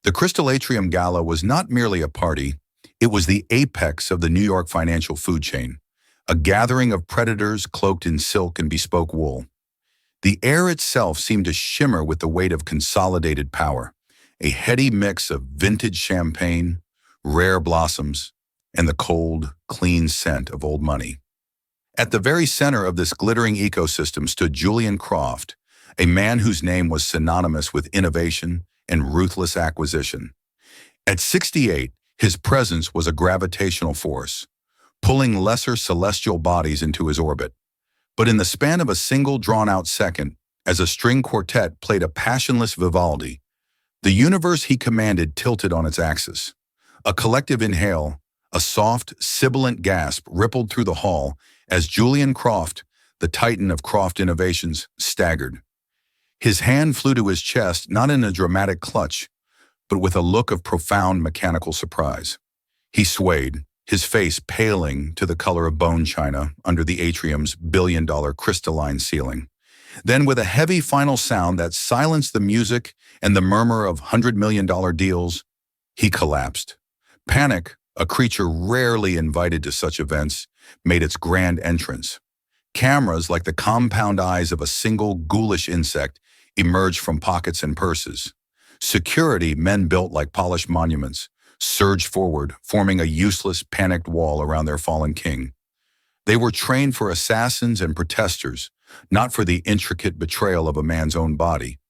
The Crystal Atrium Gala was not merely a party, it was the apex of the New York financial food chain, a gathering of predators cloaked in silk and bespoke wool. The air itself seemed to shimmer with the weight of consolidated power, a heady mix of vintage champagne, rare blossoms, and the cold, clean scent of old money. At the very center of this glittering ecosystem stood Julian Croft, a man whose name was synonymous with innovation and ruthless acquisition. At 68, his presence was a gravitational force, pulling lesser celestial bodies into his orbit. But in the span of a single drawn-out second, as a string quartet played a passionless Vivaldi, the universe he commanded tilted on its axis. A collective inhale, a soft, sibilant gasp rippled through the hall as Julian Croft, the titan of Croft Innovations, staggered. His hand flew to his chest, not in a dramatic clutch, but with a look of profound mechanical surprise. He swayed, his face paling to the color of bone china under the atrium's billion-dollar crystalline ceiling. Then, with a heavy final sound that silenced the music and the murmur of $100 million deals, he collapsed. Panic, a creature rarely invited to such events, made its grand entrance. Cameras, like the compound eyes of a single ghoulish insect, emerged from pockets and purses. Security, men built like polished monuments, surged forward, forming a useless, panicked wall around their fallen king. They were trained for assassins and protesters, not for the intricate betrayal of a man's own body.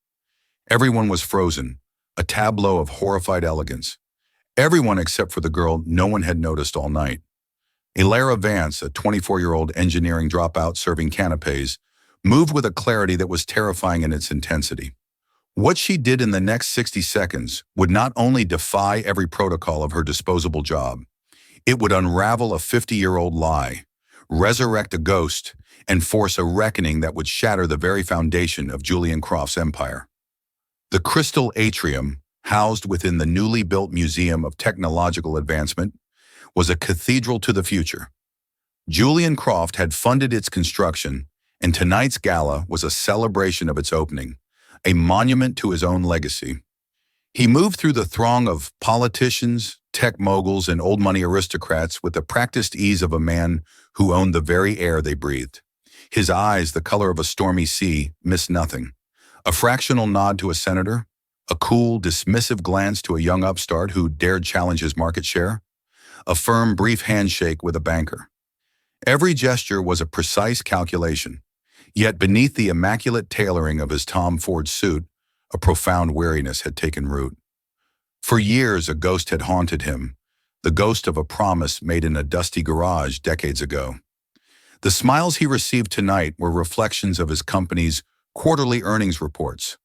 Everyone was frozen, a tableau of horrified elegance. Everyone except for the girl no one had noticed all night. Elara Vance, a 24-year-old engineering dropout serving canapes, moved with a clarity that was terrifying in its intensity. What she did in the next 60 seconds would not only defy every protocol of her disposable job, it would unravel a 50-year-old lie, resurrect a ghost, and force a reckoning that would shatter the very foundation of Julian Croft's empire. The Crystal Atrium, housed within the newly built Museum of Technological Advancement, was a cathedral to the future. Julian Croft had funded its construction, and tonight's gala was a celebration of its opening, a monument to his own legacy. He moved through the throng of politicians, tech moguls, and old money aristocrats with the practiced ease of a man who owned the very air they breathed. His eyes, the color of a stormy sea, missed nothing. A fractional nod to a senator, a cool, dismissive glance to a young upstart who dared challenge his market share, a firm, brief handshake with a banker. Every gesture was a precise calculation, yet beneath the immaculate tailoring of his Tom Ford suit, a profound weariness had taken root. For years, a ghost had haunted him, the ghost of a promise made in a dusty garage decades ago. The smiles he received tonight were reflections of his company's quarterly earnings reports.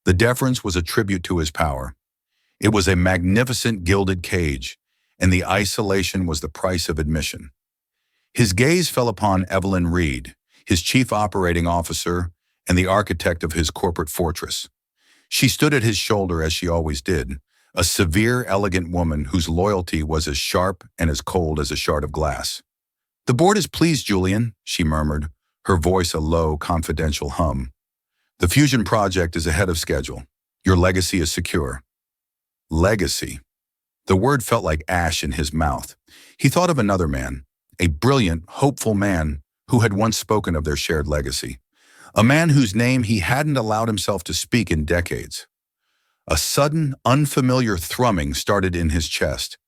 The deference was a tribute to his power. It was a magnificent gilded cage, and the isolation was the price of admission. His gaze fell upon Evelyn Reed, his chief operating officer and the architect of his corporate fortress. She stood at his shoulder as she always did, a severe, elegant woman whose loyalty was as sharp and as cold as a shard of glass. "The board is pleased, Julian," she murmured, her voice a low, confidential hum. "The fusion project is ahead of schedule. Your legacy is secure." Legacy. The word felt like ash in his mouth. He thought of another man, a brilliant, hopeful man who had once spoken of their shared legacy. A man whose name he hadn't allowed himself to speak in decades. A sudden, unfamiliar thrumming started in his chest.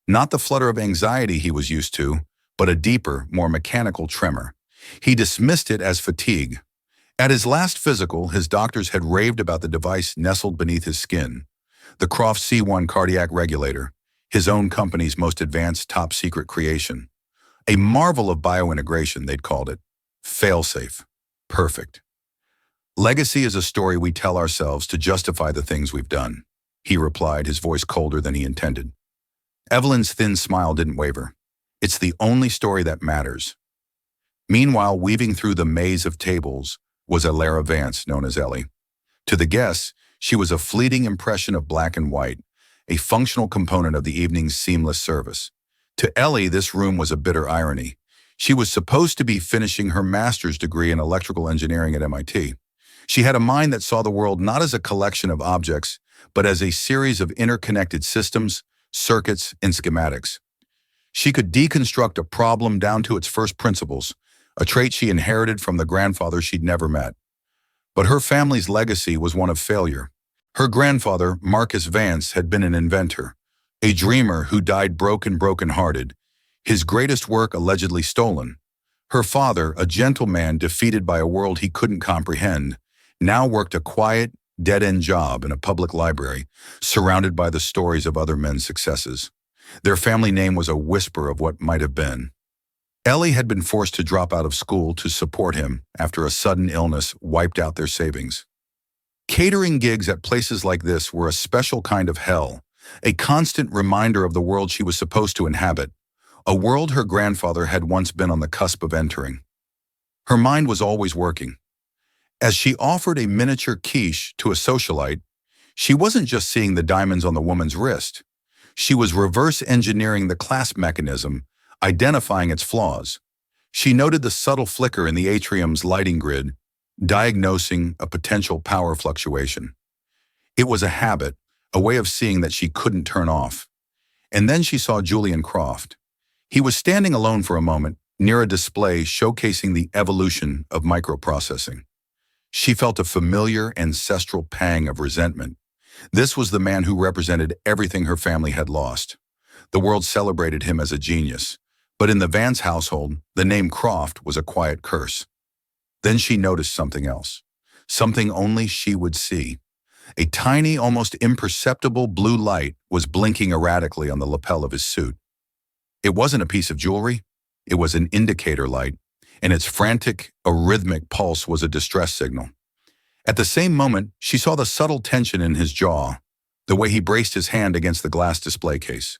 Not the flutter of anxiety he was used to, but a deeper, more mechanical tremor. He dismissed it as fatigue. At his last physical, his doctors had raved about the device nestled beneath his skin, the Croft C1 cardiac regulator, his own company's most advanced top-secret creation. A marvel of biointegration, they'd called it. Fail-safe. Perfect. "Legacy is a story we tell ourselves to justify the things we've done," he replied, his voice colder than he intended. Evelyn's thin smile didn't waver. "It's the only story that matters." Meanwhile, weaving through the maze of tables was Elara Vance, known as Ellie. To the guests, she was a fleeting impression of black and white, a functional component of the evening's seamless service. To Ellie, this room was a bitter irony. She was supposed to be finishing her master's degree in electrical engineering at MIT. She had a mind that saw the world not as a collection of objects, but as a series of interconnected systems, circuits, and schematics. She could deconstruct a problem down to its first principles, a trait she inherited from the grandfather she'd never met. But her family's legacy was one of failure. Her grandfather, Marcus Vance, had been an inventor, a dreamer who died broken-hearted, his greatest work allegedly stolen. Her father, a gentleman defeated by a world he couldn't comprehend, now worked a quiet, dead-end job in a public library, surrounded by the stories of other men's successes. Their family name was a whisper of what might have been. Ellie had been forced to drop out of school to support him after a sudden illness wiped out their savings. Catering gigs at places like this were a special kind of hell, a constant reminder of the world she was supposed to inhabit, a world her grandfather had once been on the cusp of entering. Her mind was always working. As she offered a miniature quiche to a socialite, she wasn't just seeing the diamonds on the woman's wrist. She was reverse engineering the class mechanism, identifying its flaws. She noted the subtle flicker in the atrium's lighting grid, diagnosing a potential power fluctuation. It was a habit, a way of seeing that she couldn't turn off. And then she saw Julian Croft. He was standing alone for a moment, near a display showcasing the evolution of microprocessing. She felt a familiar ancestral pang of resentment. This was the man who represented everything her family had lost. The world celebrated him as a genius, but in the Vance household, the name Croft was a quiet curse. Then she noticed something else, something only she would see. A tiny, almost imperceptible blue light was blinking erratically on the lapel of his suit. It wasn't a piece of jewelry, it was an indicator light, and its frantic, arrhythmic pulse was a distress signal. At the same moment, she saw the subtle tension in his jaw, the way he braced his hand against the glass display case.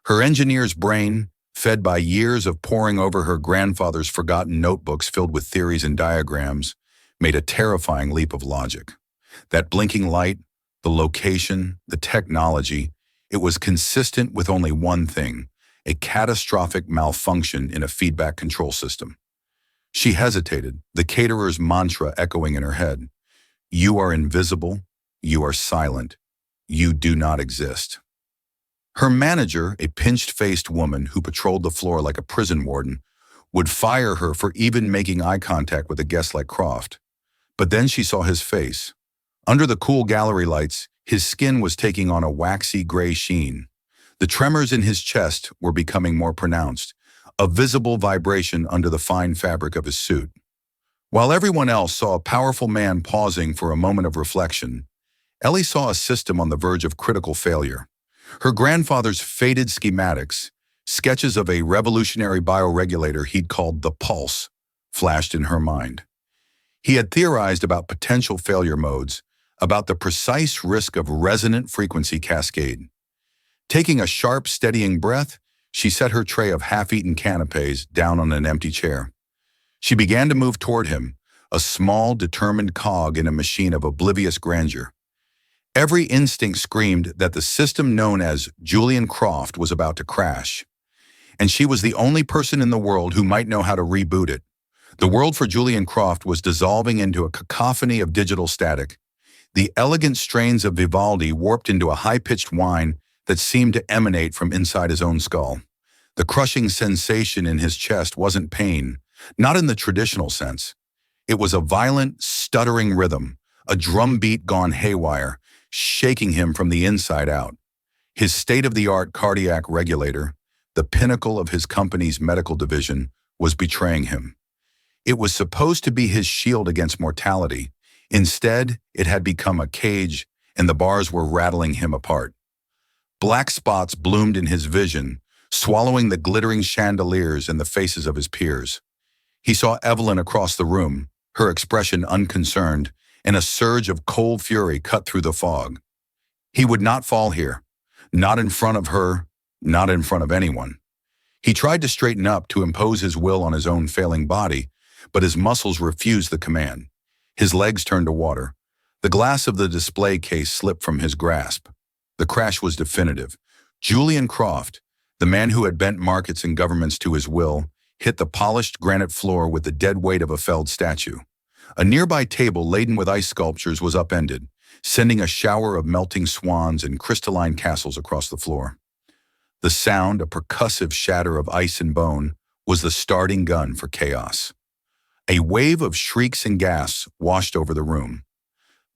Her engineer's brain, fed by years of poring over her grandfather's forgotten notebooks filled with theories and diagrams, made a terrifying leap of logic. That blinking light, the location, the technology, it was consistent with only one thing, a catastrophic malfunction in a feedback control system. She hesitated, the caterer's mantra echoing in her head. You are invisible, you are silent, you do not exist. Her manager, a pinched-faced woman who patrolled the floor like a prison warden, would fire her for even making eye contact with a guest like Croft. But then she saw his face. Under the cool gallery lights, his skin was taking on a waxy gray sheen. The tremors in his chest were becoming more pronounced, a visible vibration under the fine fabric of his suit. While everyone else saw a powerful man pausing for a moment of reflection, Ellie saw a system on the verge of critical failure. Her grandfather's faded schematics, sketches of a revolutionary bioregulator he'd called the Pulse, flashed in her mind. He had theorized about potential failure modes, about the precise risk of resonant frequency cascade. Taking a sharp, steadying breath, she set her tray of half-eaten canapés down on an empty chair. She began to move toward him, a small, determined cog in a machine of oblivious grandeur. Every instinct screamed that the system known as Julian Croft was about to crash, and she was the only person in the world who might know how to reboot it. The world for Julian Croft was dissolving into a cacophony of digital static. The elegant strains of Vivaldi warped into a high-pitched whine that seemed to emanate from inside his own skull. The crushing sensation in his chest wasn't pain, not in the traditional sense. It was a violent, stuttering rhythm, a drumbeat gone haywire, shaking him from the inside out. His state-of-the-art cardiac regulator, the pinnacle of his company's medical division, was betraying him. It was supposed to be his shield against mortality. Instead, it had become a cage, and the bars were rattling him apart. Black spots bloomed in his vision, swallowing the glittering chandeliers and the faces of his peers. He saw Evelyn across the room, her expression unconcerned, and a surge of cold fury cut through the fog. He would not fall here, not in front of her, not in front of anyone. He tried to straighten up to impose his will on his own failing body, but his muscles refused the command. His legs turned to water. The glass of the display case slipped from his grasp. The crash was definitive. Julian Croft, the man who had bent markets and governments to his will, hit the polished granite floor with the dead weight of a felled statue. A nearby table laden with ice sculptures was upended, sending a shower of melting swans and crystalline castles across the floor. The sound, a percussive shatter of ice and bone, was the starting gun for chaos. A wave of shrieks and gasps washed over the room.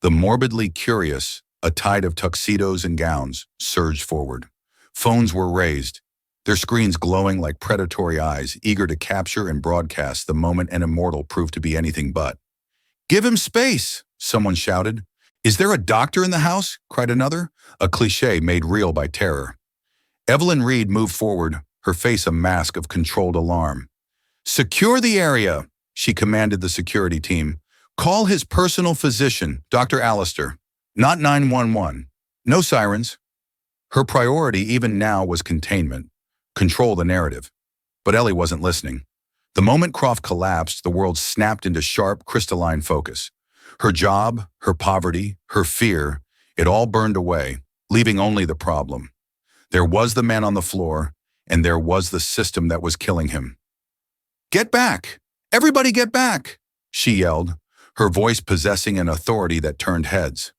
The morbidly curious, a tide of tuxedos and gowns, surged forward. Phones were raised, their screens glowing like predatory eyes, eager to capture and broadcast the moment an immortal proved to be anything but. "Give him space!" someone shouted. "Is there a doctor in the house?" cried another, a cliché made real by terror. Evelyn Reed moved forward, her face a mask of controlled alarm. "Secure the area," she commanded the security team. "Call his personal physician, Dr. Allister. Not 911. No sirens." Her priority even now was containment. Control the narrative. But Ellie wasn't listening. The moment Croft collapsed, the world snapped into sharp, crystalline focus. Her job, her poverty, her fear, it all burned away, leaving only the problem. There was the man on the floor, and there was the system that was killing him. "Get back! Everybody get back!" she yelled, her voice possessing an authority that turned heads.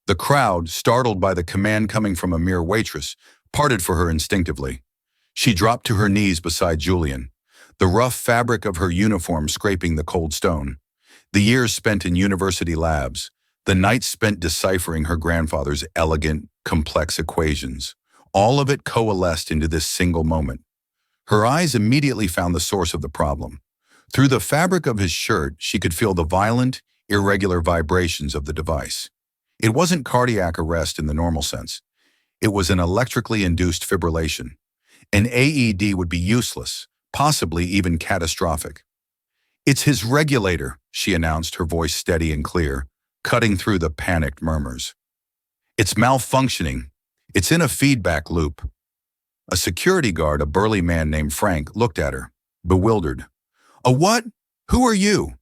The crowd, startled by the command coming from a mere waitress, parted for her instinctively. She dropped to her knees beside Julian, the rough fabric of her uniform scraping the cold stone. The years spent in university labs, the nights spent deciphering her grandfather's elegant, complex equations, all of it coalesced into this single moment. Her eyes immediately found the source of the problem. Through the fabric of his shirt, she could feel the violent, irregular vibrations of the device. It wasn't cardiac arrest in the normal sense. It was an electrically induced fibrillation. An AED would be useless, possibly even catastrophic. "It's his regulator," she announced, her voice steady and clear, cutting through the panicked murmurs. "It's malfunctioning. It's in a feedback loop." A security guard, a burly man named Frank, looked at her, bewildered. "A what? Who are you?"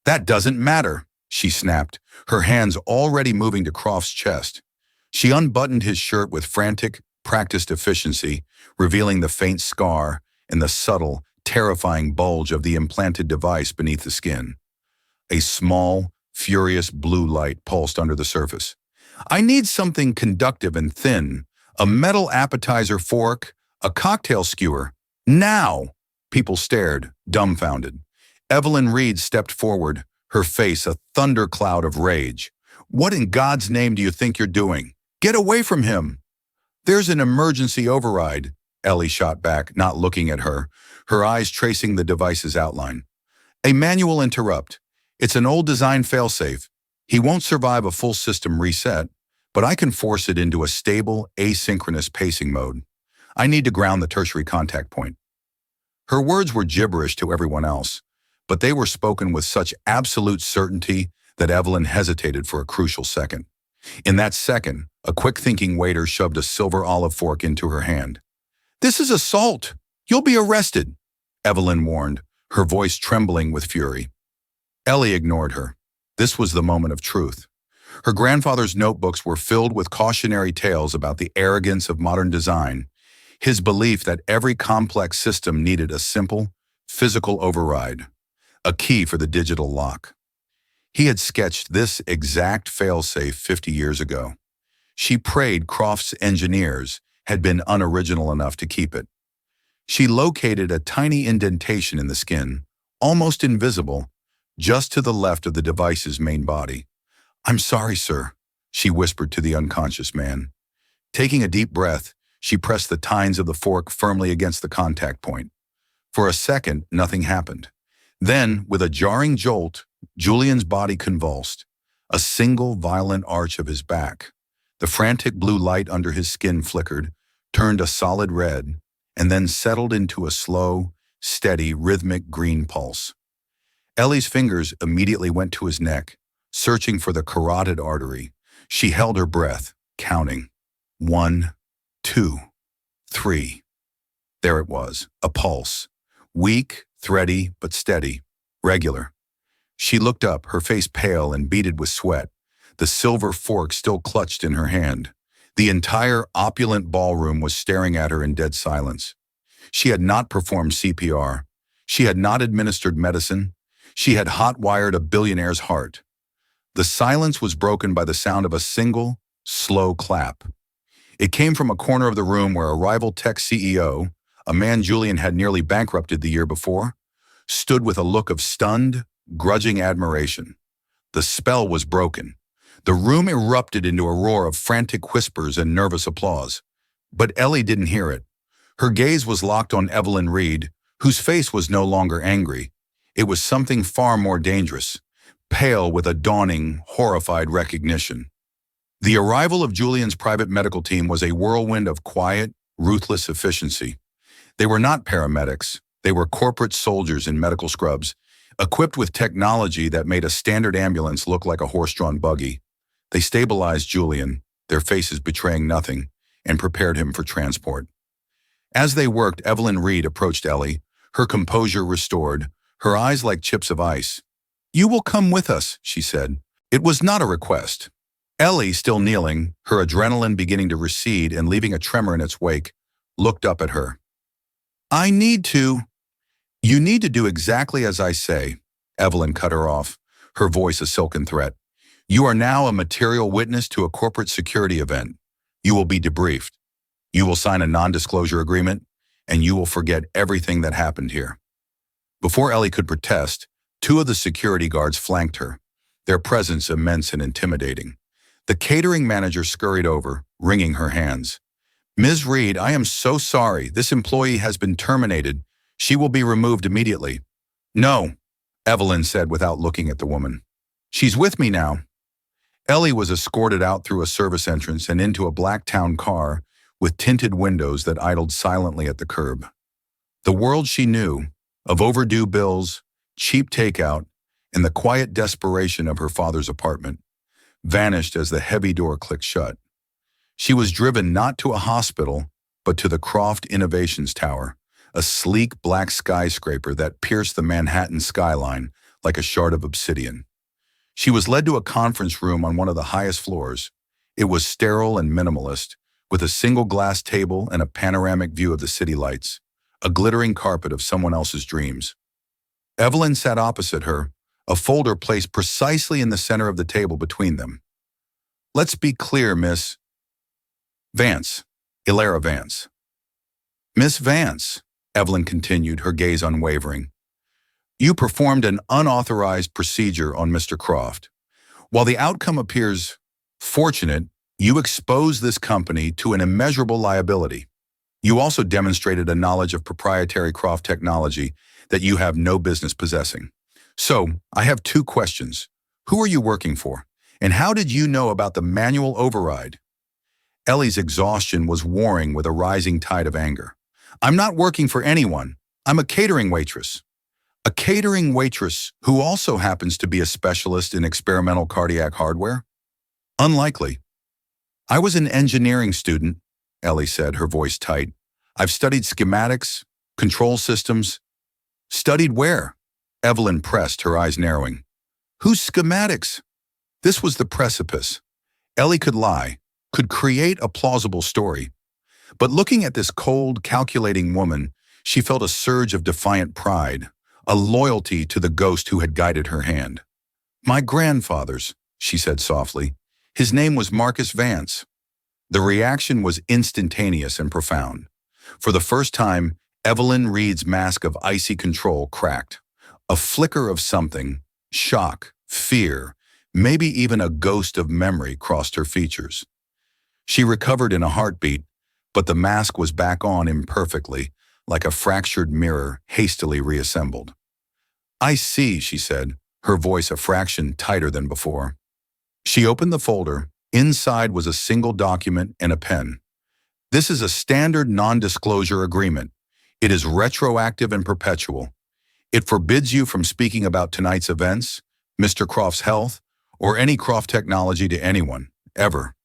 "That doesn't matter," she snapped, her hands already moving to Croft's chest. She unbuttoned his shirt with frantic, practiced efficiency, revealing the faint scar and the subtle, terrifying bulge of the implanted device beneath the skin. A small, furious blue light pulsed under the surface. "I need something conductive and thin, a metal appetizer fork, a cocktail skewer. Now!" People stared, dumbfounded. Evelyn Reed stepped forward, her face a thundercloud of rage. "What in God's name do you think you're doing? Get away from him!" "There's an emergency override," Ellie shot back, not looking at her, her eyes tracing the device's outline. "A manual interrupt. It's an old design failsafe. He won't survive a full system reset, but I can force it into a stable, asynchronous pacing mode. I need to ground the tertiary contact point." Her words were gibberish to everyone else, but they were spoken with such absolute certainty that Evelyn hesitated for a crucial second. In that second, a quick-thinking waiter shoved a silver olive fork into her hand. "This is assault! You'll be arrested!" Evelyn warned, her voice trembling with fury. Ellie ignored her. This was the moment of truth. Her grandfather's notebooks were filled with cautionary tales about the arrogance of modern design, his belief that every complex system needed a simple, physical override, a key for the digital lock. He had sketched this exact failsafe 50 years ago. She prayed Croft's engineers had been unoriginal enough to keep it. She located a tiny indentation in the skin, almost invisible, just to the left of the device's main body. "I'm sorry, sir," she whispered to the unconscious man. Taking a deep breath, she pressed the tines of the fork firmly against the contact point. For a second, nothing happened. Then, with a jarring jolt, Julian's body convulsed, a single violent arch of his back. The frantic blue light under his skin flickered, turned a solid red, and then settled into a slow, steady, rhythmic green pulse. Ellie's fingers immediately went to his neck, searching for the carotid artery. She held her breath, counting. 1, 2, 3. There it was, a pulse. Weak, thready, but steady, regular. She looked up, her face pale and beaded with sweat, the silver fork still clutched in her hand. The entire opulent ballroom was staring at her in dead silence. She had not performed CPR. She had not administered medicine. She had hot-wired a billionaire's heart. The silence was broken by the sound of a single, slow clap. It came from a corner of the room where a rival tech CEO, a man Julian had nearly bankrupted the year before, stood with a look of stunned, grudging admiration. The spell was broken. The room erupted into a roar of frantic whispers and nervous applause. But Ellie didn't hear it. Her gaze was locked on Evelyn Reed, whose face was no longer angry. It was something far more dangerous, pale with a dawning, horrified recognition. The arrival of Julian's private medical team was a whirlwind of quiet, ruthless efficiency. They were not paramedics. They were corporate soldiers in medical scrubs, equipped with technology that made a standard ambulance look like a horse-drawn buggy. They stabilized Julian, their faces betraying nothing, and prepared him for transport. As they worked, Evelyn Reed approached Ellie, her composure restored, her eyes like chips of ice. "You will come with us," she said. It was not a request. Ellie, still kneeling, her adrenaline beginning to recede and leaving a tremor in its wake, looked up at her. "I need to." "You need to do exactly as I say," Evelyn cut her off, her voice a silken threat. "You are now a material witness to a corporate security event. You will be debriefed. You will sign a non-disclosure agreement, and you will forget everything that happened here." Before Ellie could protest, two of the security guards flanked her, their presence immense and intimidating. The catering manager scurried over, wringing her hands. "Ms. Reed, I am so sorry. This employee has been terminated. She will be removed immediately." "No," Evelyn said without looking at the woman. "She's with me now." Ellie was escorted out through a service entrance and into a black town car with tinted windows that idled silently at the curb. The world she knew, of overdue bills, cheap takeout, and the quiet desperation of her father's apartment, vanished as the heavy door clicked shut. She was driven not to a hospital, but to the Croft Innovations Tower, a sleek black skyscraper that pierced the Manhattan skyline like a shard of obsidian. She was led to a conference room on one of the highest floors. It was sterile and minimalist, with a single glass table and a panoramic view of the city lights, a glittering carpet of someone else's dreams. Evelyn sat opposite her, a folder placed precisely in the center of the table between them. "Let's be clear, Miss Vance, Ilara Vance." "Miss Vance," Evelyn continued, her gaze unwavering, "you performed an unauthorized procedure on Mr. Croft. While the outcome appears fortunate, you exposed this company to an immeasurable liability. You also demonstrated a knowledge of proprietary Croft technology that you have no business possessing. So, I have two questions. Who are you working for? And how did you know about the manual override?" Ellie's exhaustion was warring with a rising tide of anger. "I'm not working for anyone. I'm a catering waitress." "A catering waitress who also happens to be a specialist in experimental cardiac hardware?" "Unlikely." "I was an engineering student," Ellie said, her voice tight. "I've studied schematics, control systems." "Studied where?" Evelyn pressed, her eyes narrowing. "Whose schematics?" This was the precipice. Ellie could lie, could create a plausible story. But looking at this cold, calculating woman, she felt a surge of defiant pride, a loyalty to the ghost who had guided her hand. "My grandfather's," she said softly. "His name was Marcus Vance." The reaction was instantaneous and profound. For the first time, Evelyn Reed's mask of icy control cracked. A flicker of something, shock, fear, maybe even a ghost of memory crossed her features. She recovered in a heartbeat, but the mask was back on imperfectly, like a fractured mirror hastily reassembled. "I see," she said, her voice a fraction tighter than before. She opened the folder. Inside was a single document and a pen. "This is a standard non-disclosure agreement. It is retroactive and perpetual. It forbids you from speaking about tonight's events, Mr. Croft's health, or any Croft technology to anyone, ever.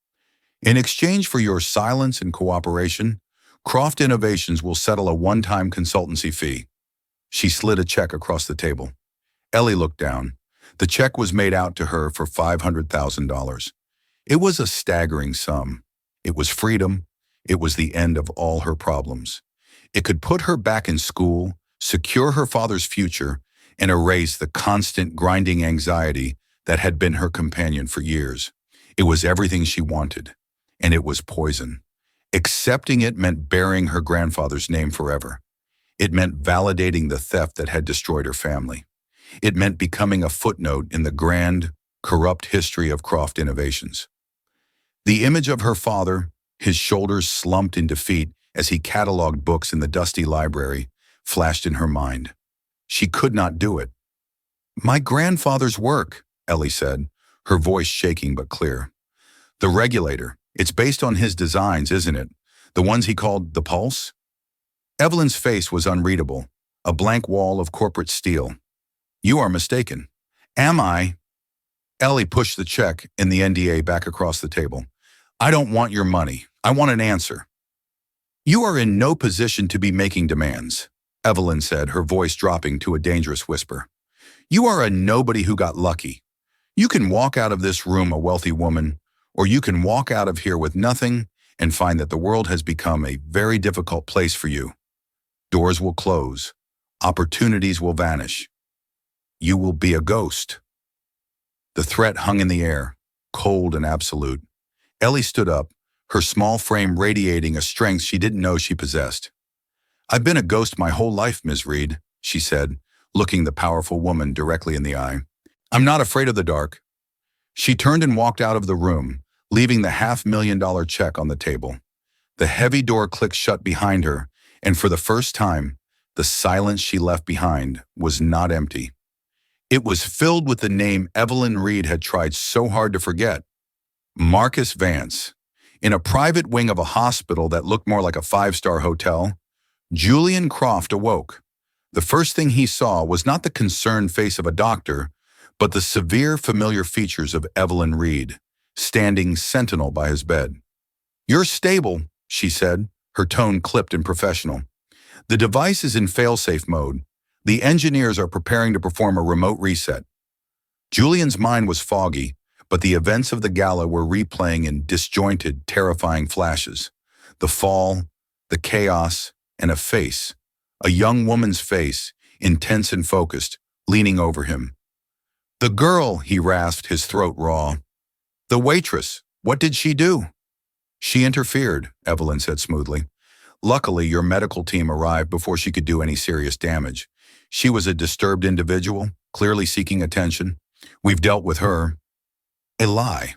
In exchange for your silence and cooperation, Croft Innovations will settle a one-time consultancy fee." She slid a check across the table. Ellie looked down. The check was made out to her for $500,000. It was a staggering sum. It was freedom. It was the end of all her problems. It could put her back in school, secure her father's future, and erase the constant grinding anxiety that had been her companion for years. It was everything she wanted, and it was poison. Accepting it meant bearing her grandfather's name forever. It meant validating the theft that had destroyed her family. It meant becoming a footnote in the grand, corrupt history of Croft Innovations. The image of her father, his shoulders slumped in defeat as he cataloged books in the dusty library, flashed in her mind. She could not do it. "My grandfather's work," Ellie said, her voice shaking but clear. "The regulator. It's based on his designs, isn't it? The ones he called the Pulse?" Evelyn's face was unreadable, a blank wall of corporate steel. "You are mistaken." "Am I?" Ellie pushed the check and the NDA back across the table. "I don't want your money. I want an answer." "You are in no position to be making demands," Evelyn said, her voice dropping to a dangerous whisper. "You are a nobody who got lucky. You can walk out of this room a wealthy woman, or you can walk out of here with nothing and find that the world has become a very difficult place for you. Doors will close. Opportunities will vanish. You will be a ghost." The threat hung in the air, cold and absolute. Ellie stood up, her small frame radiating a strength she didn't know she possessed. "I've been a ghost my whole life, Ms. Reed," she said, looking the powerful woman directly in the eye. "I'm not afraid of the dark." She turned and walked out of the room, leaving the $500,000 check on the table. The heavy door clicked shut behind her, and for the first time, the silence she left behind was not empty. It was filled with the name Evelyn Reed had tried so hard to forget. Marcus Vance. In a private wing of a hospital that looked more like a five-star hotel, Julian Croft awoke. The first thing he saw was not the concerned face of a doctor, but the severe, familiar features of Evelyn Reed, standing sentinel by his bed. "You're stable," she said, her tone clipped and professional. "The device is in fail-safe mode. The engineers are preparing to perform a remote reset." Julian's mind was foggy, but the events of the gala were replaying in disjointed, terrifying flashes. The fall, the chaos, and a face. A young woman's face, intense and focused, leaning over him. "The girl," he rasped, his throat raw. "The waitress. What did she do?" "She interfered," Evelyn said smoothly. "Luckily, your medical team arrived before she could do any serious damage. She was a disturbed individual, clearly seeking attention. We've dealt with her." A lie.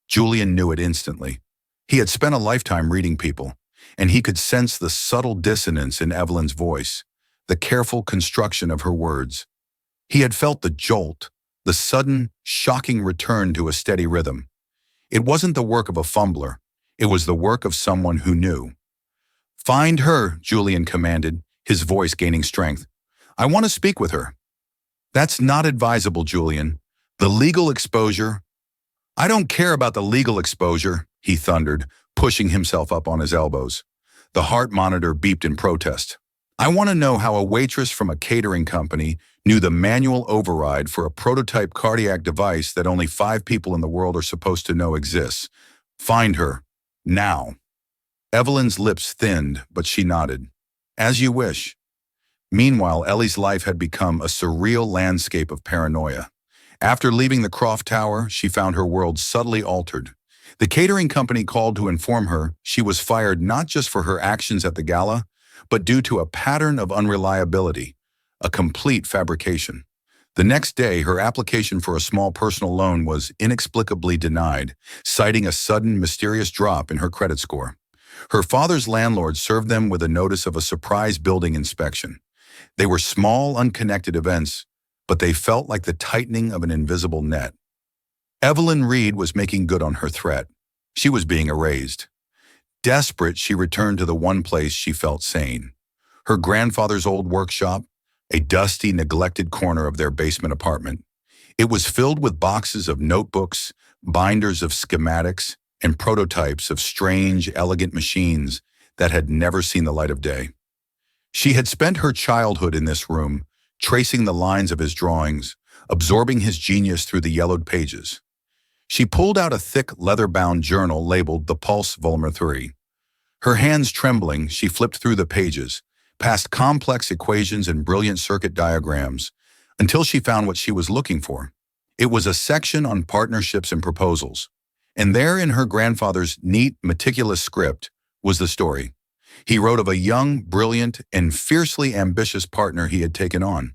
Julian knew it instantly. He had spent a lifetime reading people, and he could sense the subtle dissonance in Evelyn's voice, the careful construction of her words. He had felt the jolt, the sudden, shocking return to a steady rhythm. It wasn't the work of a fumbler. It was the work of someone who knew. "Find her," Julian commanded, his voice gaining strength. "I want to speak with her." "That's not advisable, Julian. The legal exposure—" "I don't care about the legal exposure," he thundered, pushing himself up on his elbows. The heart monitor beeped in protest. "I want to know how a waitress from a catering company knew the manual override for a prototype cardiac device that only 5 people in the world are supposed to know exists. Find her. Now." Evelyn's lips thinned, but she nodded. "As you wish." Meanwhile, Ellie's life had become a surreal landscape of paranoia. After leaving the Croft Tower, she found her world subtly altered. The catering company called to inform her she was fired not just for her actions at the gala, but due to a pattern of unreliability, a complete fabrication. The next day, her application for a small personal loan was inexplicably denied, citing a sudden, mysterious drop in her credit score. Her father's landlord served them with a notice of a surprise building inspection. They were small, unconnected events, but they felt like the tightening of an invisible net. Evelyn Reed was making good on her threat. She was being erased. Desperate, she returned to the one place she felt sane. Her grandfather's old workshop, a dusty, neglected corner of their basement apartment. It was filled with boxes of notebooks, binders of schematics, and prototypes of strange, elegant machines that had never seen the light of day. She had spent her childhood in this room, tracing the lines of his drawings, absorbing his genius through the yellowed pages. She pulled out a thick, leather-bound journal labeled The Pulse Volume 3. Her hands trembling, she flipped through the pages, past complex equations and brilliant circuit diagrams, until she found what she was looking for. It was a section on partnerships and proposals. And there in her grandfather's neat, meticulous script was the story. He wrote of a young, brilliant, and fiercely ambitious partner he had taken on.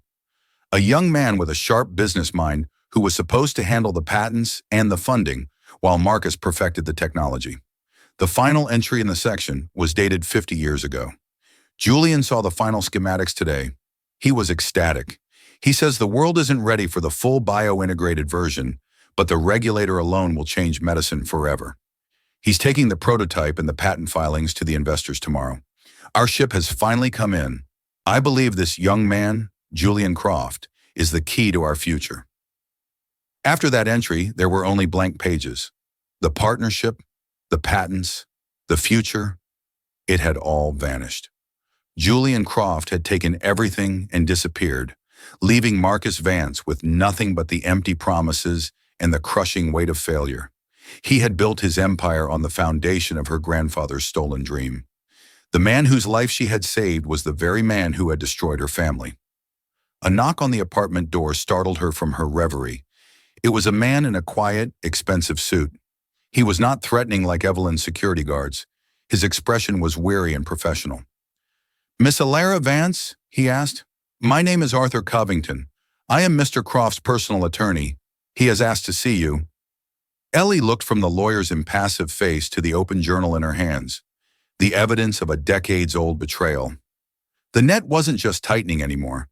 A young man with a sharp business mind who was supposed to handle the patents and the funding while Marcus perfected the technology. The final entry in the section was dated 50 years ago. Julian saw the final schematics today. He was ecstatic. He says the world isn't ready for the full bio-integrated version, but the regulator alone will change medicine forever. He's taking the prototype and the patent filings to the investors tomorrow. Our ship has finally come in. I believe this young man, Julian Croft, is the key to our future. After that entry, there were only blank pages. The partnership, the patents, the future, it had all vanished. Julian Croft had taken everything and disappeared, leaving Marcus Vance with nothing but the empty promises and the crushing weight of failure. He had built his empire on the foundation of her grandfather's stolen dream. The man whose life she had saved was the very man who had destroyed her family. A knock on the apartment door startled her from her reverie. It was a man in a quiet, expensive suit. He was not threatening like Evelyn's security guards. His expression was weary and professional. "Miss Alara Vance?" he asked. "My name is Arthur Covington. I am Mr. Croft's personal attorney. He has asked to see you." Ellie looked from the lawyer's impassive face to the open journal in her hands, the evidence of a decades-old betrayal. The net wasn't just tightening anymore.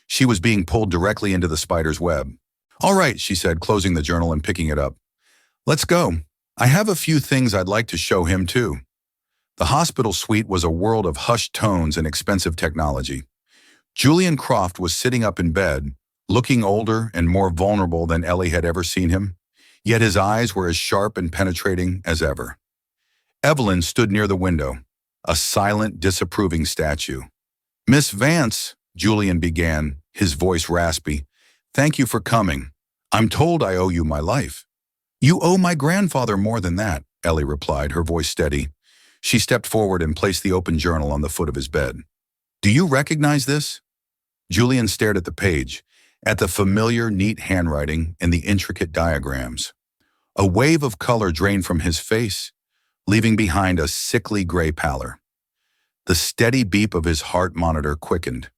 She was being pulled directly into the spider's web. "All right," she said, closing the journal and picking it up. "Let's go. I have a few things I'd like to show him, too." The hospital suite was a world of hushed tones and expensive technology. Julian Croft was sitting up in bed, looking older and more vulnerable than Ellie had ever seen him, yet his eyes were as sharp and penetrating as ever. Evelyn stood near the window, a silent, disapproving statue. "Miss Vance," Julian began, his voice raspy, "thank you for coming. I'm told I owe you my life." "You owe my grandfather more than that," Ellie replied, her voice steady. She stepped forward and placed the open journal on the foot of his bed. "Do you recognize this?" Julian stared at the page, at the familiar, neat handwriting and the intricate diagrams. A wave of color drained from his face, leaving behind a sickly gray pallor. The steady beep of his heart monitor quickened.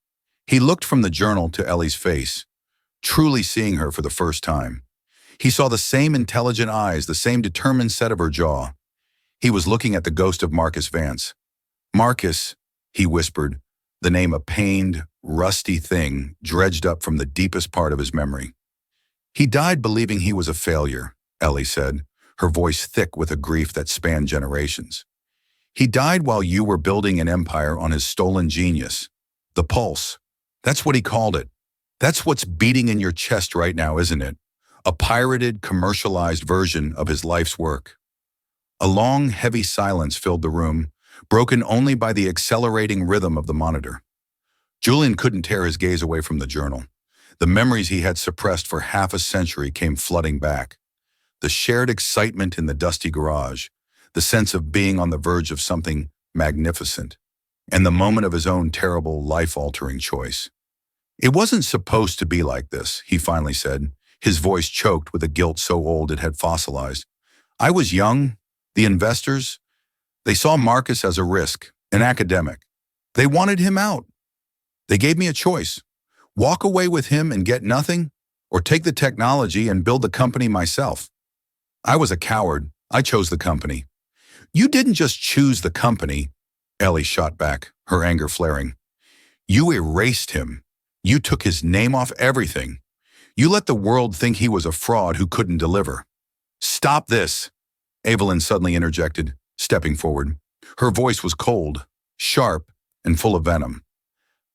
He looked from the journal to Ellie's face, truly seeing her for the first time. He saw the same intelligent eyes, the same determined set of her jaw. He was looking at the ghost of Marcus Vance. "Marcus," he whispered, the name a pained, rusty thing dredged up from the deepest part of his memory. "He died believing he was a failure," Ellie said, her voice thick with a grief that spanned generations. "He died while you were building an empire on his stolen genius. The pulse. That's what he called it. That's what's beating in your chest right now, isn't it? A pirated, commercialized version of his life's work." A long, heavy silence filled the room, broken only by the accelerating rhythm of the monitor. Julian couldn't tear his gaze away from the journal. The memories he had suppressed for half a century came flooding back. The shared excitement in the dusty garage, the sense of being on the verge of something magnificent, and the moment of his own terrible, life-altering choice. "It wasn't supposed to be like this," he finally said, his voice choked with a guilt so old it had fossilized. "I was young. The investors, they saw Marcus as a risk, an academic. They wanted him out. They gave me a choice. Walk away with him and get nothing, or take the technology and build the company myself. I was a coward. I chose the company." "You didn't just choose the company," Ellie shot back, her anger flaring. "You erased him. You took his name off everything. You let the world think he was a fraud who couldn't deliver." "Stop this," Evelyn suddenly interjected, stepping forward. Her voice was cold, sharp, and full of venom.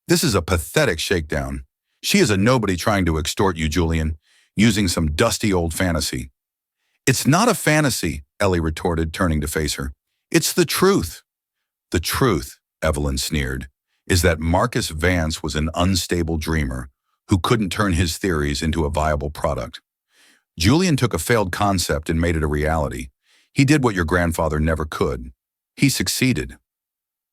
"This is a pathetic shakedown. She is a nobody trying to extort you, Julian, using some dusty old fantasy." "It's not a fantasy," Ellie retorted, turning to face her. "It's the truth." "The truth," Evelyn sneered, "is that Marcus Vance was an unstable dreamer who couldn't turn his theories into a viable product. Julian took a failed concept and made it a reality. He did what your grandfather never could. He succeeded."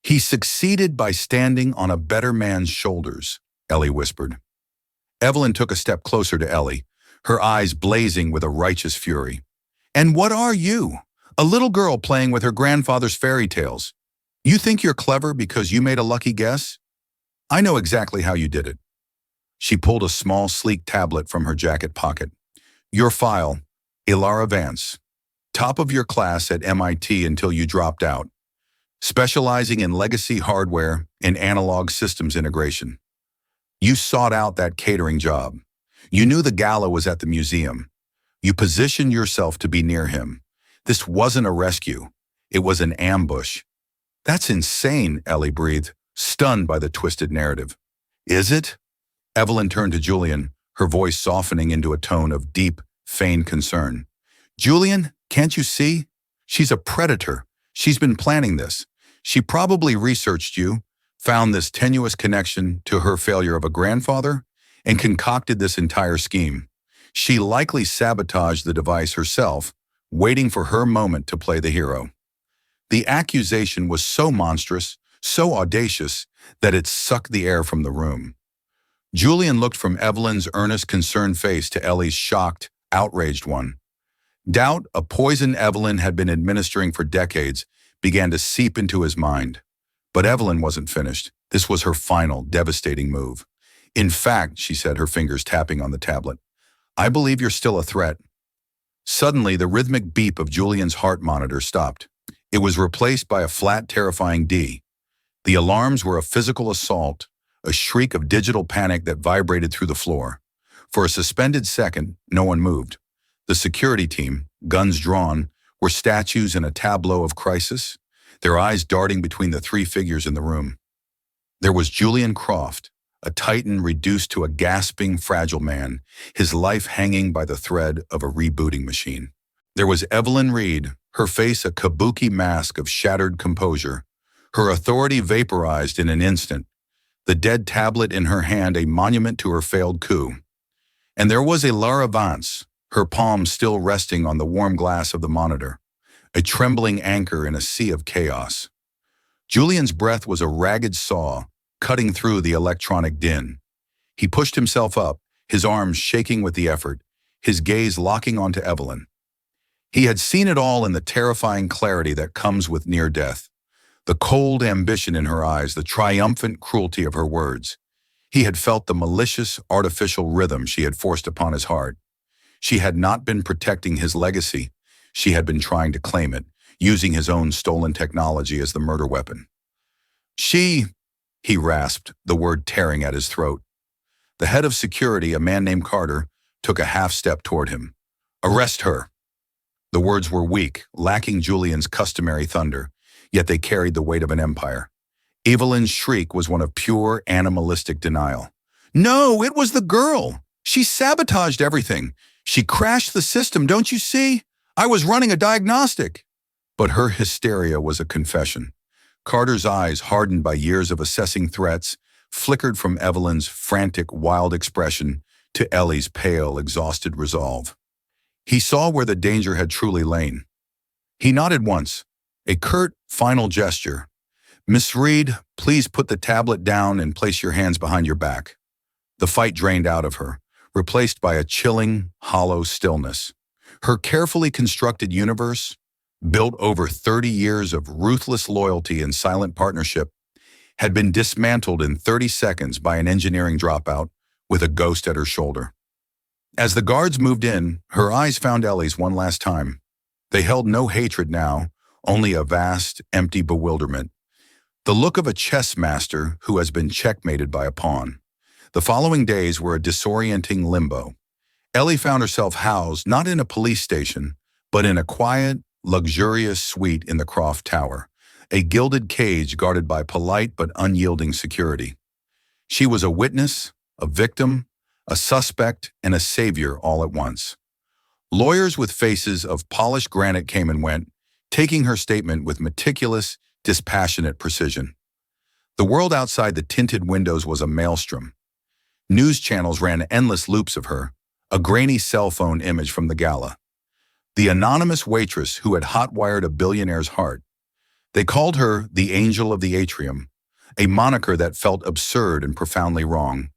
"He succeeded by standing on a better man's shoulders," Ellie whispered. Evelyn took a step closer to Ellie, her eyes blazing with a righteous fury. "And what are you? A little girl playing with her grandfather's fairy tales. You think you're clever because you made a lucky guess? I know exactly how you did it." She pulled a small, sleek tablet from her jacket pocket. "Your file, Ilara Vance. Top of your class at MIT until you dropped out. Specializing in legacy hardware and analog systems integration. You sought out that catering job. You knew the gala was at the museum. You positioned yourself to be near him. This wasn't a rescue. It was an ambush." "That's insane," Ellie breathed, stunned by the twisted narrative. "Is it?" Evelyn turned to Julian, her voice softening into a tone of deep, feigned concern. "Julian, can't you see? She's a predator. She's been planning this. She probably researched you, found this tenuous connection to her failure of a grandfather, and concocted this entire scheme. She likely sabotaged the device herself, waiting for her moment to play the hero." The accusation was so monstrous, so audacious, that it sucked the air from the room. Julian looked from Evelyn's earnest, concerned face to Ellie's shocked, outraged one. Doubt, a poison Evelyn had been administering for decades, began to seep into his mind. But Evelyn wasn't finished. This was her final, devastating move. "In fact," she said, her fingers tapping on the tablet, "I believe you're still a threat." Suddenly, the rhythmic beep of Julian's heart monitor stopped. It was replaced by a flat, terrifying D. The alarms were a physical assault, a shriek of digital panic that vibrated through the floor. For a suspended second, no one moved. The security team, guns drawn, were statues in a tableau of crisis, their eyes darting between the three figures in the room. There was Julian Croft, a titan reduced to a gasping, fragile man, his life hanging by the thread of a rebooting machine. There was Evelyn Reed, her face a kabuki mask of shattered composure, her authority vaporized in an instant, the dead tablet in her hand a monument to her failed coup. And there was Ilara Vance, her palm still resting on the warm glass of the monitor, a trembling anchor in a sea of chaos. Julian's breath was a ragged saw, cutting through the electronic din. He pushed himself up, his arms shaking with the effort, his gaze locking onto Evelyn. He had seen it all in the terrifying clarity that comes with near death. The cold ambition in her eyes, the triumphant cruelty of her words. He had felt the malicious, artificial rhythm she had forced upon his heart. She had not been protecting his legacy. She had been trying to claim it, using his own stolen technology as the murder weapon. He rasped, the word tearing at his throat. The head of security, a man named Carter, took a half-step toward him. "Arrest her." The words were weak, lacking Julian's customary thunder, yet they carried the weight of an empire. Evelyn's shriek was one of pure, animalistic denial. "No, it was the girl. She sabotaged everything. She crashed the system, don't you see? I was running a diagnostic." But her hysteria was a confession. Carter's eyes, hardened by years of assessing threats, flickered from Evelyn's frantic, wild expression to Ellie's pale, exhausted resolve. He saw where the danger had truly lain. He nodded once, a curt, final gesture. "Miss Reed, please put the tablet down and place your hands behind your back." The fight drained out of her, replaced by a chilling, hollow stillness. Her carefully constructed universe, built over 30 years of ruthless loyalty and silent partnership, had been dismantled in 30 seconds by an engineering dropout with a ghost at her shoulder. As the guards moved in, her eyes found Ellie's one last time. They held no hatred now, only a vast, empty bewilderment. The look of a chess master who has been checkmated by a pawn. The following days were a disorienting limbo. Ellie found herself housed not in a police station, but in a quiet, luxurious suite in the Croft Tower, a gilded cage guarded by polite but unyielding security. She was a witness, a victim, a suspect, and a savior all at once. Lawyers with faces of polished granite came and went, taking her statement with meticulous, dispassionate precision. The world outside the tinted windows was a maelstrom. News channels ran endless loops of her, a grainy cell phone image from the gala. The anonymous waitress who had hot-wired a billionaire's heart. They called her the Angel of the Atrium, a moniker that felt absurd and profoundly wrong.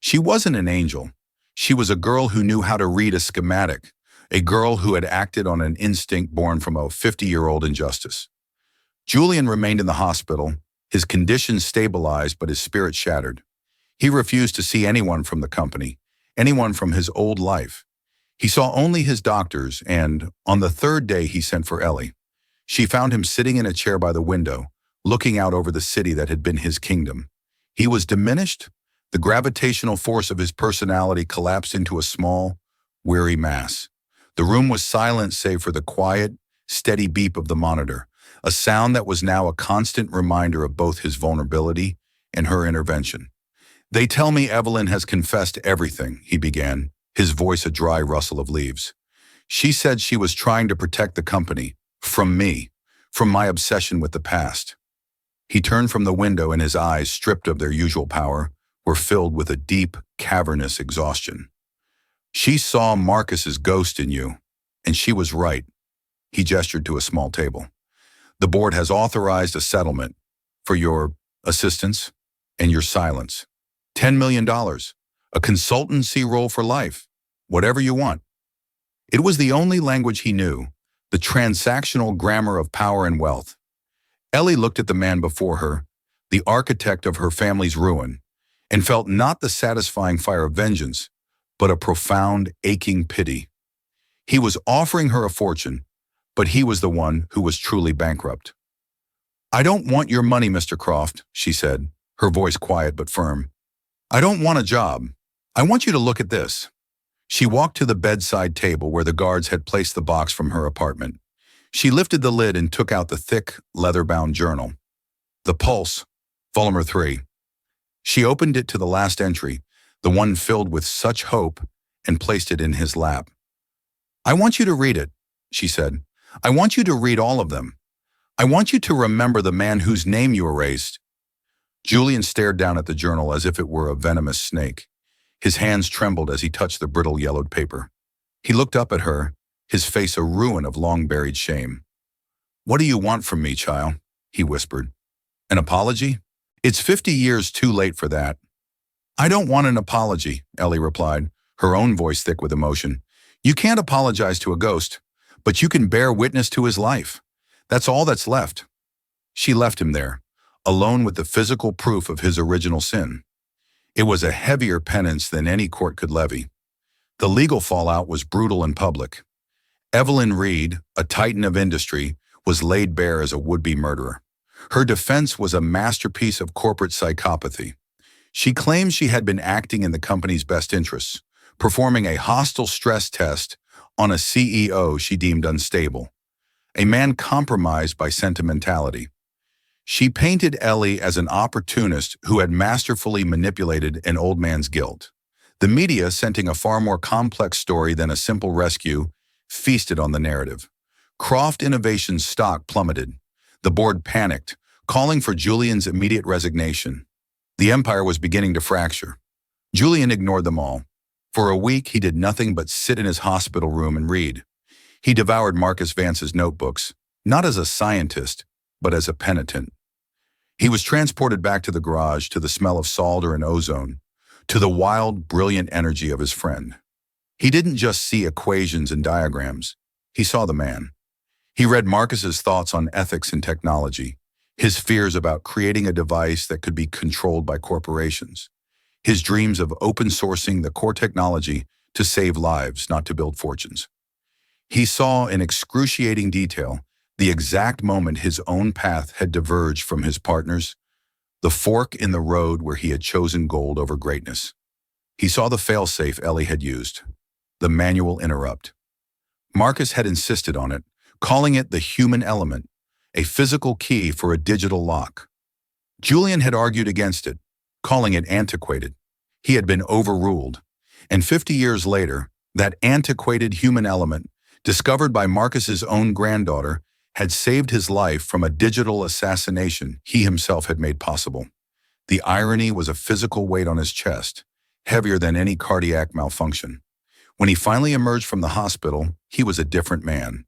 She wasn't an angel. She was a girl who knew how to read a schematic, a girl who had acted on an instinct born from a 50-year-old injustice. Julian remained in the hospital, his condition stabilized but his spirit shattered. He refused to see anyone from the company, anyone from his old life. He saw only his doctors, and on the third day he sent for Ellie. She found him sitting in a chair by the window, looking out over the city that had been his kingdom. He was diminished. The gravitational force of his personality collapsed into a small, weary mass. The room was silent save for the quiet, steady beep of the monitor, a sound that was now a constant reminder of both his vulnerability and her intervention. "They tell me Evelyn has confessed everything," he began, his voice a dry rustle of leaves. "She said she was trying to protect the company, from me, from my obsession with the past." He turned from the window and his eyes, stripped of their usual power, were filled with a deep, cavernous exhaustion. "She saw Marcus's ghost in you, and she was right." He gestured to a small table. "The board has authorized a settlement for your assistance and your silence. $10 million, a consultancy role for life, whatever you want." It was the only language he knew, the transactional grammar of power and wealth. Ellie looked at the man before her, the architect of her family's ruin, and felt not the satisfying fire of vengeance, but a profound, aching pity. He was offering her a fortune, but he was the one who was truly bankrupt. "I don't want your money, Mr. Croft," she said, her voice quiet but firm. "I don't want a job. I want you to look at this." She walked to the bedside table where the guards had placed the box from her apartment. She lifted the lid and took out the thick, leather-bound journal. "The Pulse, Volume 3. She opened it to the last entry, the one filled with such hope, and placed it in his lap. "I want you to read it," she said. "I want you to read all of them. I want you to remember the man whose name you erased." Julian stared down at the journal as if it were a venomous snake. His hands trembled as he touched the brittle yellowed paper. He looked up at her, his face a ruin of long-buried shame. "What do you want from me, child?" he whispered. "An apology? It's 50 years too late for that." "I don't want an apology," Ellie replied, her own voice thick with emotion. "You can't apologize to a ghost, but you can bear witness to his life. That's all that's left." She left him there, alone with the physical proof of his original sin. It was a heavier penance than any court could levy. The legal fallout was brutal and public. Evelyn Reed, a titan of industry, was laid bare as a would-be murderer. Her defense was a masterpiece of corporate psychopathy. She claimed she had been acting in the company's best interests, performing a hostile stress test on a CEO she deemed unstable, a man compromised by sentimentality. She painted Ellie as an opportunist who had masterfully manipulated an old man's guilt. The media, scenting a far more complex story than a simple rescue, feasted on the narrative. Croft Innovations' stock plummeted. The board panicked, calling for Julian's immediate resignation. The empire was beginning to fracture. Julian ignored them all. For a week, he did nothing but sit in his hospital room and read. He devoured Marcus Vance's notebooks, not as a scientist, but as a penitent. He was transported back to the garage, to the smell of solder and ozone, to the wild, brilliant energy of his friend. He didn't just see equations and diagrams. He saw the man. He read Marcus's thoughts on ethics and technology, his fears about creating a device that could be controlled by corporations, his dreams of open sourcing the core technology to save lives, not to build fortunes. He saw in excruciating detail the exact moment his own path had diverged from his partner's, the fork in the road where he had chosen gold over greatness. He saw the failsafe Ellie had used, the manual interrupt. Marcus had insisted on it, calling it the human element, a physical key for a digital lock. Julian had argued against it, calling it antiquated. He had been overruled. And 50 years later, that antiquated human element, discovered by Marcus's own granddaughter, had saved his life from a digital assassination he himself had made possible. The irony was a physical weight on his chest, heavier than any cardiac malfunction. When he finally emerged from the hospital, he was a different man.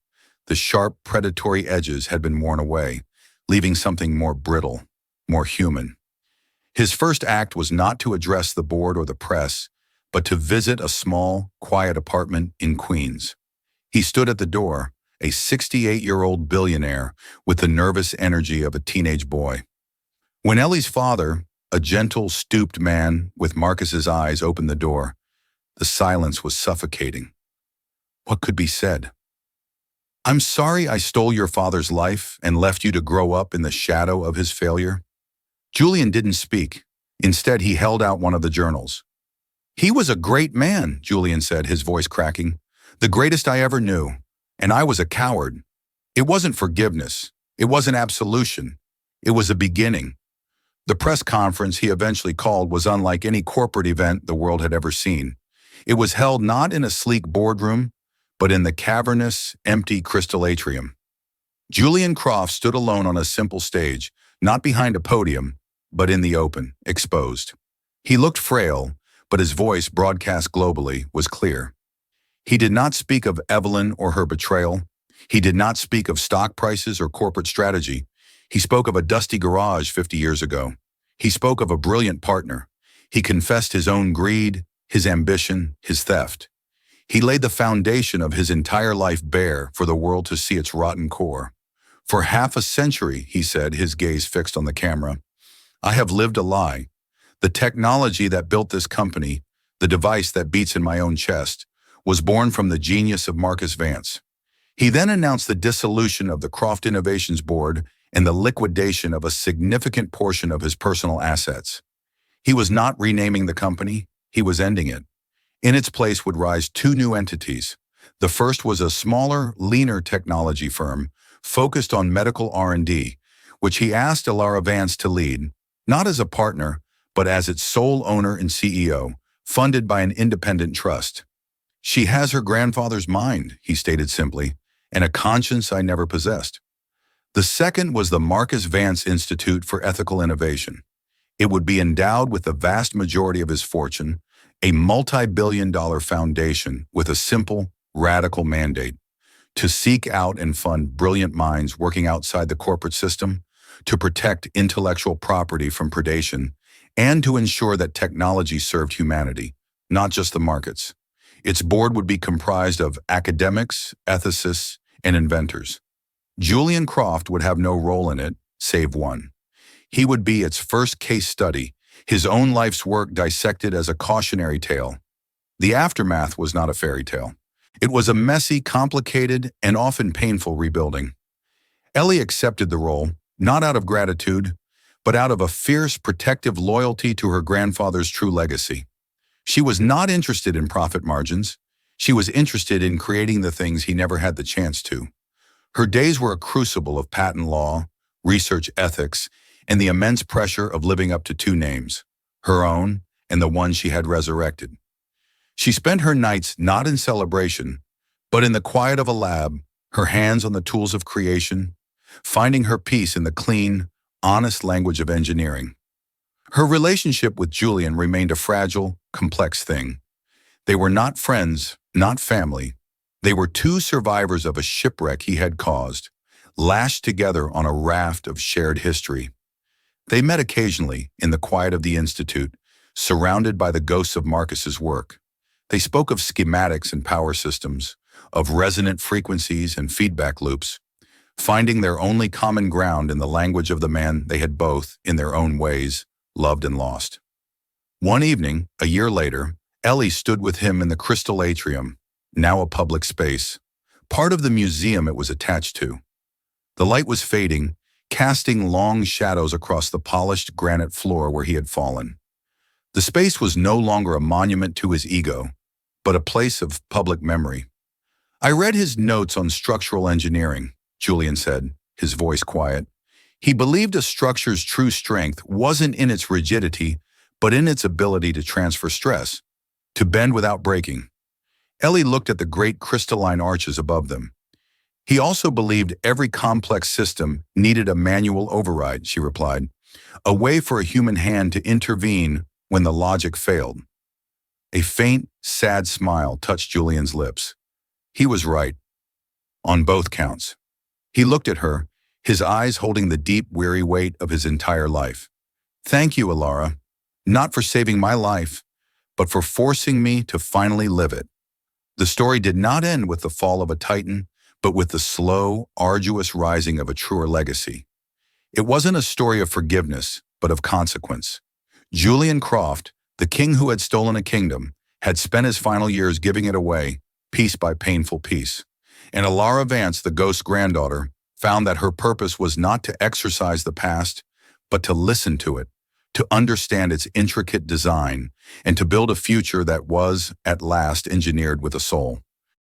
The sharp, predatory edges had been worn away, leaving something more brittle, more human. His first act was not to address the board or the press, but to visit a small, quiet apartment in Queens. He stood at the door, a 68-year-old billionaire with the nervous energy of a teenage boy. When Ellie's father, a gentle, stooped man with Marcus's eyes, opened the door, the silence was suffocating. What could be said? "I'm sorry I stole your father's life and left you to grow up in the shadow of his failure." Julian didn't speak. Instead, he held out one of the journals. "He was a great man," Julian said, his voice cracking. "The greatest I ever knew. And I was a coward. It wasn't forgiveness. It wasn't absolution. It was a beginning." The press conference he eventually called was unlike any corporate event the world had ever seen. It was held not in a sleek boardroom, but in the cavernous, empty crystal atrium. Julian Croft stood alone on a simple stage, not behind a podium, but in the open, exposed. He looked frail, but his voice, broadcast globally, was clear. He did not speak of Evelyn or her betrayal. He did not speak of stock prices or corporate strategy. He spoke of a dusty garage 50 years ago. He spoke of a brilliant partner. He confessed his own greed, his ambition, his theft. He laid the foundation of his entire life bare for the world to see its rotten core. "For half a century," he said, his gaze fixed on the camera, "I have lived a lie. The technology that built this company, the device that beats in my own chest, was born from the genius of Marcus Vance." He then announced the dissolution of the Croft Innovations Board and the liquidation of a significant portion of his personal assets. He was not renaming the company, he was ending it. In its place would rise two new entities. The first was a smaller, leaner technology firm focused on medical R&D, which he asked Ilara Vance to lead, not as a partner, but as its sole owner and CEO, funded by an independent trust. "She has her grandfather's mind," he stated simply, "and a conscience I never possessed." The second was the Marcus Vance Institute for Ethical Innovation. It would be endowed with the vast majority of his fortune, a multi-billion-dollar foundation with a simple, radical mandate: to seek out and fund brilliant minds working outside the corporate system, to protect intellectual property from predation, and to ensure that technology served humanity, not just the markets. Its board would be comprised of academics, ethicists, and inventors. Julian Croft would have no role in it, save one. He would be its first case study, his own life's work dissected as a cautionary tale. The aftermath was not a fairy tale. It was a messy, complicated, and often painful rebuilding. Ellie accepted the role, not out of gratitude, but out of a fierce, protective loyalty to her grandfather's true legacy. She was not interested in profit margins. She was interested in creating the things he never had the chance to. Her days were a crucible of patent law, research ethics, and the immense pressure of living up to two names, her own and the one she had resurrected. She spent her nights not in celebration, but in the quiet of a lab, her hands on the tools of creation, finding her peace in the clean, honest language of engineering. Her relationship with Julian remained a fragile, complex thing. They were not friends, not family. They were two survivors of a shipwreck he had caused, lashed together on a raft of shared history. They met occasionally in the quiet of the Institute, surrounded by the ghosts of Marcus's work. They spoke of schematics and power systems, of resonant frequencies and feedback loops, finding their only common ground in the language of the man they had both, in their own ways, loved and lost. One evening, a year later, Ellie stood with him in the crystal atrium, now a public space, part of the museum it was attached to. The light was fading, casting long shadows across the polished granite floor where he had fallen. The space was no longer a monument to his ego, but a place of public memory. "I read his notes on structural engineering," Julian said, his voice quiet. "He believed a structure's true strength wasn't in its rigidity, but in its ability to transfer stress, to bend without breaking." Ellie looked at the great crystalline arches above them. "He also believed every complex system needed a manual override," she replied, "a way for a human hand to intervene when the logic failed." A faint, sad smile touched Julian's lips. He was right, on both counts. He looked at her, his eyes holding the deep, weary weight of his entire life. "Thank you, Ilara, not for saving my life, but for forcing me to finally live it. The story did not end with the fall of a titan, but with the slow, arduous rising of a truer legacy. It wasn't a story of forgiveness, but of consequence. Julian Croft, the king who had stolen a kingdom, had spent his final years giving it away, piece by painful piece. And Alara Vance, the ghost's granddaughter, found that her purpose was not to exorcise the past, but to listen to it, to understand its intricate design, and to build a future that was, at last, engineered with a soul.